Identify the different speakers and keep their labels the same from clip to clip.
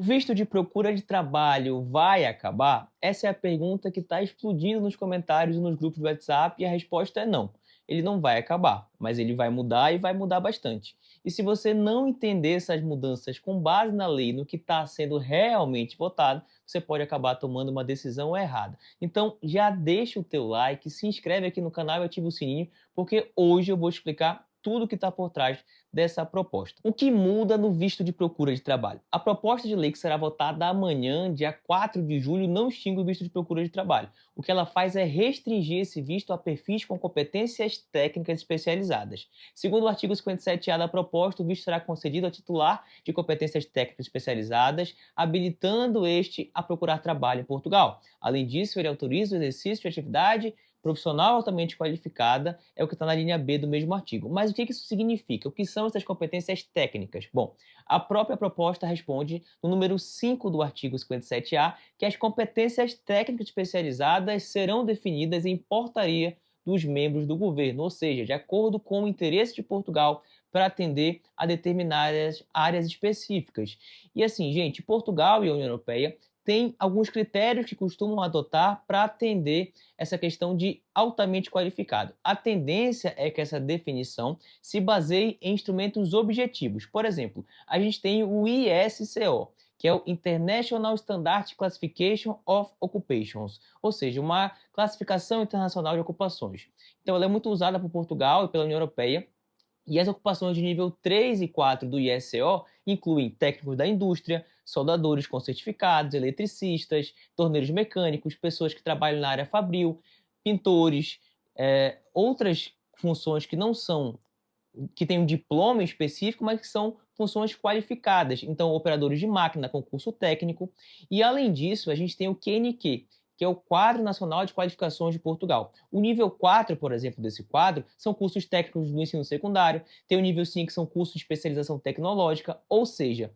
Speaker 1: O visto de procura de trabalho vai acabar? Essa é a pergunta que está explodindo nos comentários e nos grupos do WhatsApp e a resposta é não. Ele não vai acabar, mas ele vai mudar e vai mudar bastante. E se você não entender essas mudanças com base na lei, no que está sendo realmente votado, você pode acabar tomando uma decisão errada. Então já deixa o teu like, se inscreve aqui no canal e ativa o sininho, porque hoje eu vou explicar tudo o que está por trás dessa proposta. O que muda no visto de procura de trabalho? A proposta de lei que será votada amanhã, dia 4 de julho, não extingue o visto de procura de trabalho. O que ela faz é restringir esse visto a perfis com competências técnicas especializadas. Segundo o artigo 57A da proposta, o visto será concedido a titular de competências técnicas especializadas, habilitando este a procurar trabalho em Portugal. Além disso, ele autoriza o exercício de atividade profissional altamente qualificada, é o que está na linha B do mesmo artigo. Mas o que isso significa? O que são essas competências técnicas? Bom, a própria proposta responde no número 5 do artigo 57A, que as competências técnicas especializadas serão definidas em portaria dos membros do governo, ou seja, de acordo com o interesse de Portugal para atender a determinadas áreas específicas. E assim, gente, Portugal e a União Europeia tem alguns critérios que costumam adotar para atender essa questão de altamente qualificado. A tendência é que essa definição se baseie em instrumentos objetivos. Por exemplo, a gente tem o ISCO, que é o International Standard Classification of Occupations, ou seja, uma classificação internacional de ocupações. Então, ela é muito usada por Portugal e pela União Europeia. E as ocupações de nível 3 e 4 do ISO incluem técnicos da indústria, soldadores com certificados, eletricistas, torneiros mecânicos, pessoas que trabalham na área fabril, pintores, outras funções que não são, que têm um diploma específico, mas que são funções qualificadas. Então, operadores de máquina com curso técnico. E, além disso, a gente tem o QNQ, que é o Quadro Nacional de Qualificações de Portugal. O nível 4, por exemplo, desse quadro, são cursos técnicos do ensino secundário, tem o nível 5, que são cursos de especialização tecnológica, ou seja,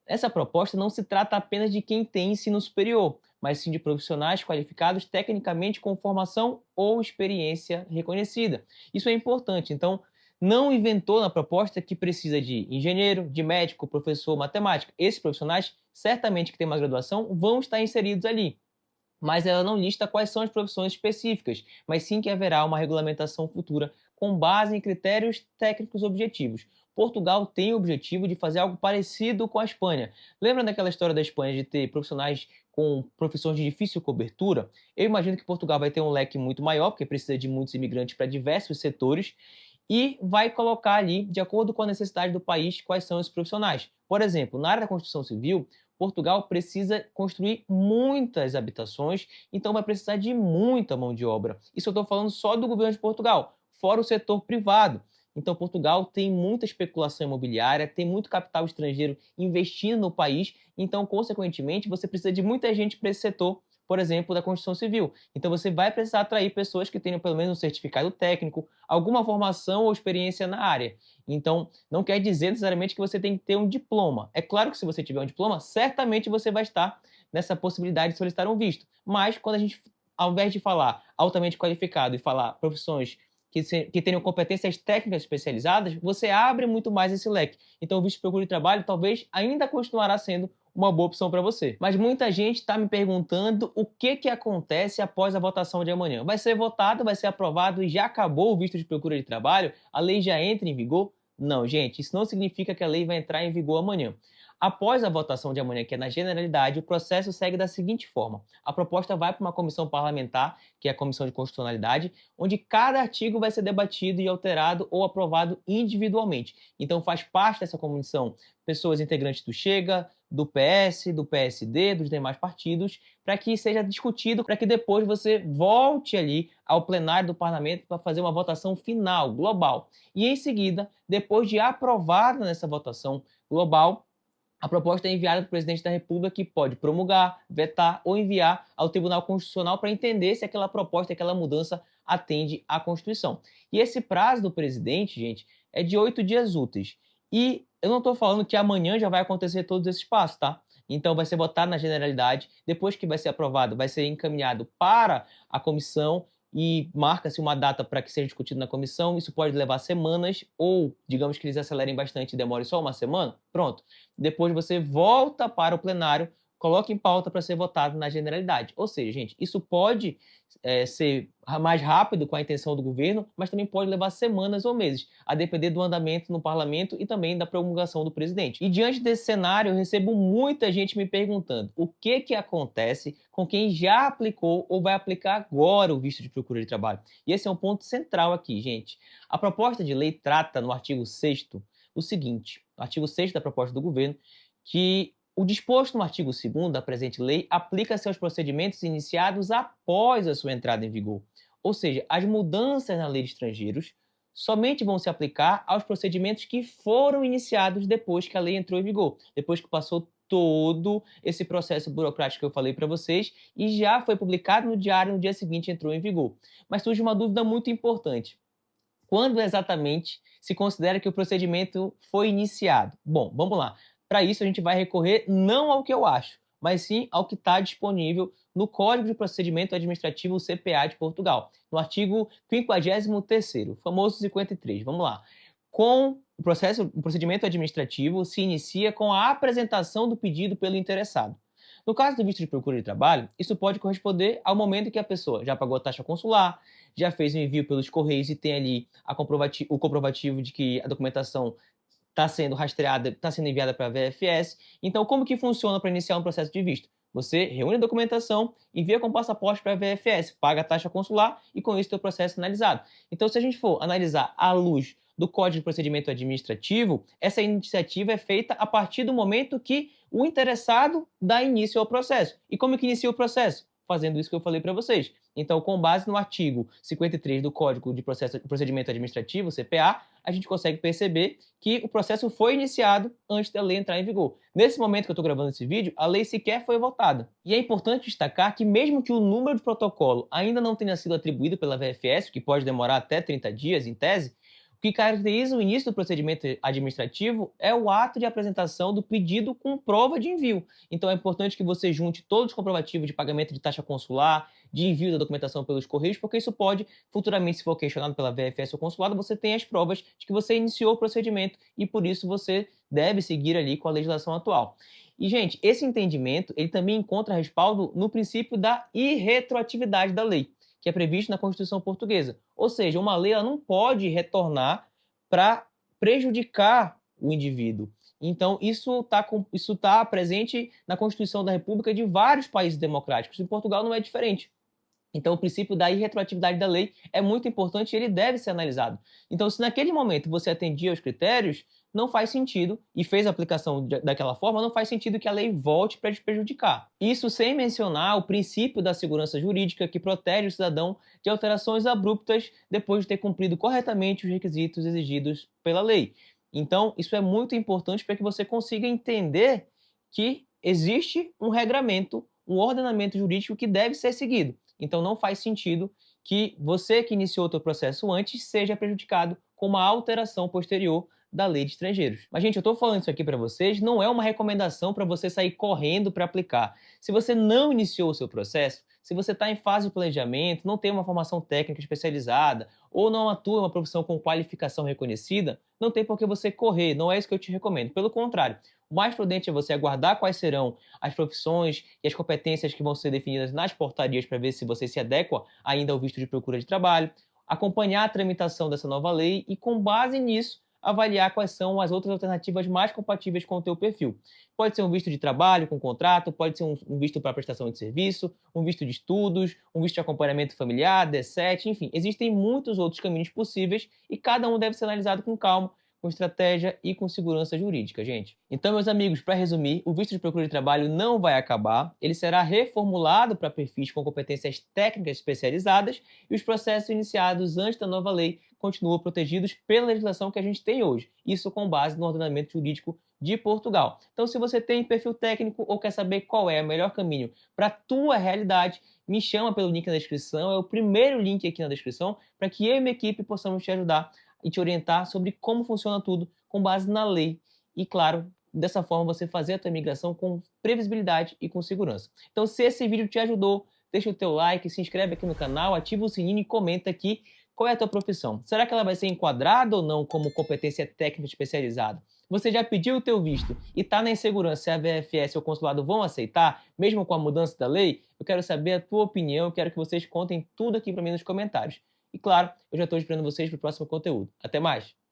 Speaker 1: essa proposta não se trata apenas de quem tem ensino superior, mas sim de profissionais qualificados tecnicamente com formação ou experiência reconhecida. Isso é importante, então não inventou na proposta que precisa de engenheiro, de médico, professor, matemática. Esses profissionais, certamente que têm uma graduação, vão estar inseridos ali, mas ela não lista quais são as profissões específicas, mas sim que haverá uma regulamentação futura com base em critérios técnicos objetivos. Portugal tem o objetivo de fazer algo parecido com a Espanha. Lembra daquela história da Espanha de ter profissionais com profissões de difícil cobertura? Eu imagino que Portugal vai ter um leque muito maior, porque precisa de muitos imigrantes para diversos setores, e vai colocar ali, de acordo com a necessidade do país, quais são esses profissionais. Por exemplo, na área da construção civil, Portugal precisa construir muitas habitações, então vai precisar de muita mão de obra. Isso eu estou falando só do governo de Portugal, fora o setor privado. Então, Portugal tem muita especulação imobiliária, tem muito capital estrangeiro investindo no país, então, consequentemente, você precisa de muita gente para esse setor, por exemplo, da construção civil. Então, você vai precisar atrair pessoas que tenham pelo menos um certificado técnico, alguma formação ou experiência na área. Então, não quer dizer necessariamente que você tem que ter um diploma. É claro que se você tiver um diploma, certamente você vai estar nessa possibilidade de solicitar um visto. Mas quando a gente, ao invés de falar altamente qualificado e falar profissões que tenham competências técnicas especializadas, você abre muito mais esse leque. Então, o visto de procura de trabalho talvez ainda continuará sendo uma boa opção para você. Mas muita gente está me perguntando o que acontece após a votação de amanhã. Vai ser votado, vai ser aprovado e já acabou o visto de procura de trabalho? A lei já entra em vigor? Não, gente, isso não significa que a lei vai entrar em vigor amanhã. Após a votação de amanhã, que é na generalidade, o processo segue da seguinte forma. A proposta vai para uma comissão parlamentar, que é a Comissão de Constitucionalidade, onde cada artigo vai ser debatido e alterado ou aprovado individualmente. Então faz parte dessa comissão pessoas integrantes do Chega, do PS, do PSD, dos demais partidos, para que seja discutido, para que depois você volte ali ao plenário do parlamento para fazer uma votação final, global. E em seguida, depois de aprovada nessa votação global, a proposta é enviada para o presidente da República, que pode promulgar, vetar ou enviar ao Tribunal Constitucional para entender se aquela proposta, aquela mudança atende à Constituição. E esse prazo do presidente, gente, é de 8 dias úteis. E eu não estou falando que amanhã já vai acontecer todos esses passos, tá? Então vai ser votado na generalidade, depois que vai ser aprovado, vai ser encaminhado para a comissão, e marca-se uma data para que seja discutido na comissão, isso pode levar semanas, ou digamos que eles acelerem bastante e demore só uma semana, pronto. Depois você volta para o plenário, coloca em pauta para ser votado na generalidade. Ou seja, gente, isso pode ser mais rápido com a intenção do governo, mas também pode levar semanas ou meses, a depender do andamento no parlamento e também da promulgação do presidente. E diante desse cenário, eu recebo muita gente me perguntando o que acontece com quem já aplicou ou vai aplicar agora o visto de procura de trabalho. E esse é um ponto central aqui, gente. A proposta de lei trata no artigo 6º o seguinte, o artigo 6º da proposta do governo, que o disposto no artigo 2º da presente lei aplica-se aos procedimentos iniciados após a sua entrada em vigor. Ou seja, as mudanças na lei de estrangeiros somente vão se aplicar aos procedimentos que foram iniciados depois que a lei entrou em vigor, depois que passou todo esse processo burocrático que eu falei para vocês e já foi publicado no diário no dia seguinte entrou em vigor. Mas surge uma dúvida muito importante. Quando exatamente se considera que o procedimento foi iniciado? Bom, vamos lá. Para isso, a gente vai recorrer não ao que eu acho, mas sim ao que está disponível no Código de Procedimento Administrativo CPA de Portugal, no artigo 53º, o famoso 53. Vamos lá. O procedimento administrativo se inicia com a apresentação do pedido pelo interessado. No caso do visto de procura de trabalho, isso pode corresponder ao momento em que a pessoa já pagou a taxa consular, já fez o envio pelos correios e tem ali o comprovativo de que a documentação está sendo rastreada, está sendo enviada para a VFS. Então, como que funciona para iniciar um processo de visto? Você reúne a documentação, envia com passaporte para a VFS, paga a taxa consular e com isso o processo é analisado. Então, se a gente for analisar à luz do Código de Procedimento Administrativo, essa iniciativa é feita a partir do momento que o interessado dá início ao processo. E como que inicia o processo? Fazendo isso que eu falei para vocês. Então, com base no artigo 53 do Código de Procedimento Administrativo, CPA, a gente consegue perceber que o processo foi iniciado antes da lei entrar em vigor. Nesse momento que eu estou gravando esse vídeo, a lei sequer foi votada. E é importante destacar que mesmo que o número de protocolo ainda não tenha sido atribuído pela VFS, que pode demorar até 30 dias em tese, o que caracteriza o início do procedimento administrativo é o ato de apresentação do pedido com prova de envio. Então é importante que você junte todos os comprovativos de pagamento de taxa consular, de envio da documentação pelos correios, porque isso pode, futuramente, se for questionado pela VFS ou consulado, você tem as provas de que você iniciou o procedimento e por isso você deve seguir ali com a legislação atual. E, gente, esse entendimento ele também encontra respaldo no princípio da irretroatividade da lei, que é previsto na Constituição Portuguesa. Ou seja, uma lei ela não pode retornar para prejudicar o indivíduo. Então, isso tá presente na Constituição da República de vários países democráticos. Em Portugal não é diferente. Então, o princípio da irretroatividade da lei é muito importante e ele deve ser analisado. Então, se naquele momento você atendia aos critérios, não faz sentido, e fez a aplicação daquela forma, não faz sentido que a lei volte para te prejudicar. Isso sem mencionar o princípio da segurança jurídica que protege o cidadão de alterações abruptas depois de ter cumprido corretamente os requisitos exigidos pela lei. Então, isso é muito importante para que você consiga entender que existe um regramento, um ordenamento jurídico que deve ser seguido. Então, não faz sentido que você que iniciou o seu processo antes seja prejudicado com uma alteração posterior da lei de estrangeiros. Mas, gente, eu estou falando isso aqui para vocês, não é uma recomendação para você sair correndo para aplicar. Se você não iniciou o seu processo, se você está em fase de planejamento, não tem uma formação técnica especializada ou não atua em uma profissão com qualificação reconhecida, não tem por que você correr, não é isso que eu te recomendo. Pelo contrário, o mais prudente é você aguardar quais serão as profissões e as competências que vão ser definidas nas portarias para ver se você se adequa ainda ao visto de procura de trabalho, acompanhar a tramitação dessa nova lei e, com base nisso, avaliar quais são as outras alternativas mais compatíveis com o teu perfil. Pode ser um visto de trabalho com contrato, pode ser um visto para prestação de serviço, um visto de estudos, um visto de acompanhamento familiar, D7, enfim, existem muitos outros caminhos possíveis e cada um deve ser analisado com calma, com estratégia e com segurança jurídica, gente. Então, meus amigos, para resumir, o visto de procura de trabalho não vai acabar, ele será reformulado para perfis com competências técnicas especializadas e os processos iniciados antes da nova lei continuam protegidos pela legislação que a gente tem hoje, isso com base no ordenamento jurídico de Portugal. Então, se você tem perfil técnico ou quer saber qual é o melhor caminho para a tua realidade, me chama pelo link na descrição, é o primeiro link aqui na descrição, para que eu e minha equipe possamos te ajudar e te orientar sobre como funciona tudo com base na lei. E, claro, dessa forma você fazer a tua imigração com previsibilidade e com segurança. Então, se esse vídeo te ajudou, deixa o teu like, se inscreve aqui no canal, ativa o sininho e comenta aqui qual é a tua profissão. Será que ela vai ser enquadrada ou não como competência técnica especializada? Você já pediu o teu visto e está na insegurança se a VFS ou o consulado vão aceitar, mesmo com a mudança da lei? Eu quero saber a tua opinião, eu quero que vocês contem tudo aqui para mim nos comentários. E claro, eu já estou esperando vocês para o próximo conteúdo. Até mais!